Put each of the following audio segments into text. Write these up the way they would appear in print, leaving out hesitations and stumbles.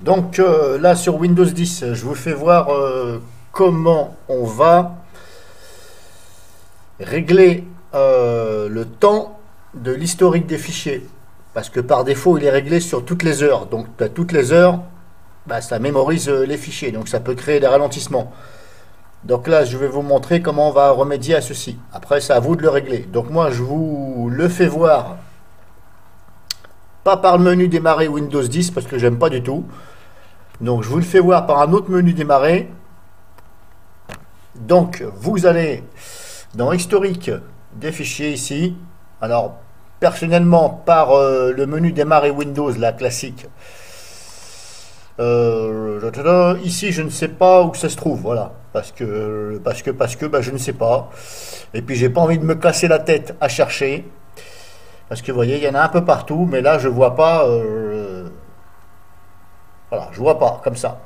Donc là sur Windows 10, je vous fais voir comment on va régler le temps de l'historique des fichiers. Parce que par défaut, il est réglé sur toutes les heures. Donc à toutes les heures, bah, ça mémorise les fichiers. Donc ça peut créer des ralentissements. Donc là, je vais vous montrer comment on va remédier à ceci. Après, c'est à vous de le régler. Donc moi, je vous le fais voir, pas par le menu démarrer Windows 10, parce que j'aime pas du tout. Donc je vous le fais voir par un autre menu démarrer. Donc vous allez dans historique des fichiers ici. Alors personnellement par le menu démarrer Windows, la classique. Ici je ne sais pas où ça se trouve, voilà, parce que bah, je ne sais pas. Et puis j'ai pas envie de me casser la tête à chercher, parce que vous voyez il y en a un peu partout, mais là je vois pas. Voilà, je vois pas comme ça.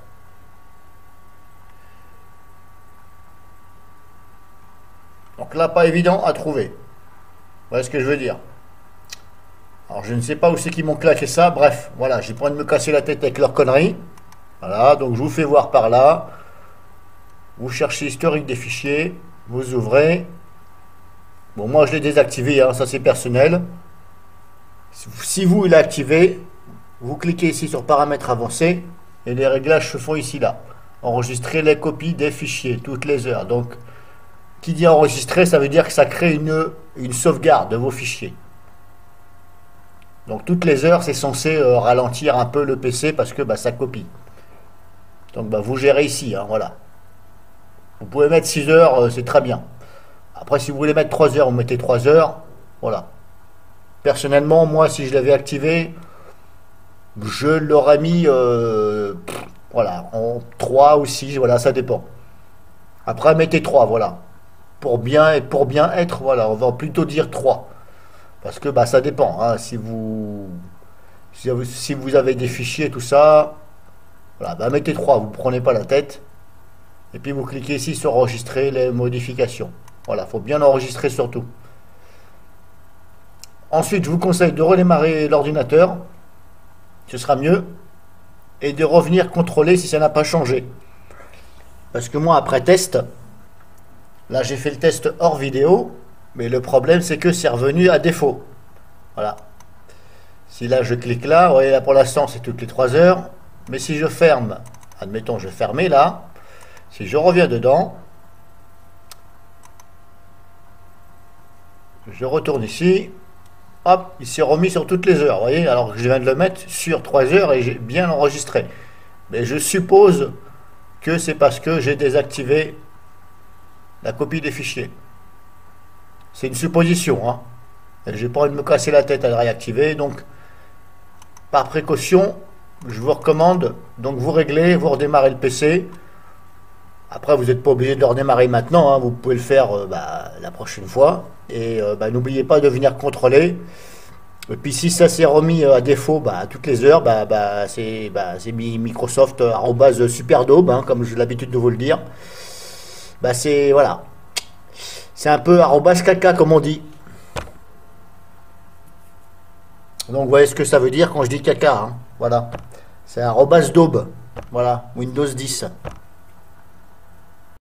Donc là pas évident à trouver. Vous voyez ce que je veux dire? Alors je ne sais pas où c'est qu'ils m'ont claqué ça. Bref, voilà, j'ai pas envie de me casser la tête avec leurs conneries. Voilà, donc je vous fais voir par là. Vous cherchez historique des fichiers, vous ouvrez. Bon, moi je l'ai désactivé, hein, ça c'est personnel. Si vous l'activez, vous cliquez ici sur paramètres avancés et les réglages se font ici là. Enregistrer les copies des fichiers toutes les heures. Donc, qui dit enregistrer, ça veut dire que ça crée une sauvegarde de vos fichiers. Donc toutes les heures, c'est censé ralentir un peu le PC parce que bah, ça copie. Donc bah, vous gérez ici, hein, voilà. Vous pouvez mettre 6 heures, c'est très bien. Après, si vous voulez mettre 3 heures, vous mettez 3 heures. Voilà. Personnellement, moi, si je l'avais activé, je l'aurais mis voilà, en 3 ou 6, voilà, ça dépend. Après, mettez 3, voilà. Pour bien être, voilà, on va plutôt dire 3. Parce que bah, ça dépend, hein, si vous avez des fichiers, tout ça, voilà, bah, mettez 3, vous ne prenez pas la tête. Et puis vous cliquez ici sur enregistrer les modifications. Voilà, il faut bien enregistrer surtout. Ensuite, je vous conseille de redémarrer l'ordinateur, ce sera mieux, et de revenir contrôler si ça n'a pas changé. Parce que moi, après test, là j'ai fait le test hors vidéo, mais le problème c'est que c'est revenu à défaut. Voilà. Si là je clique là, vous voyez là pour l'instant c'est toutes les 3 heures, mais si je ferme, admettons je fermais là, si je reviens dedans, je retourne ici, hop, il s'est remis sur toutes les heures, vous voyez, alors que je viens de le mettre sur 3 heures et j'ai bien enregistré. Mais je suppose que c'est parce que j'ai désactivé la copie des fichiers. C'est une supposition, hein. J'ai pas envie de me casser la tête à le réactiver, donc par précaution, je vous recommande, donc vous réglez, vous redémarrez le PC. Après, vous n'êtes pas obligé de le redémarrer maintenant, hein, vous pouvez le faire bah, la prochaine fois. Et bah, n'oubliez pas de venir contrôler. Et puis si ça s'est remis à défaut bah, à toutes les heures, c'est Microsoft @superdaube, hein, comme j'ai l'habitude de vous le dire. Bah, c'est voilà, c'est un peu @caca comme on dit. Donc vous voyez ce que ça veut dire quand je dis caca, hein. Voilà, c'est @daube. Voilà, Windows 10.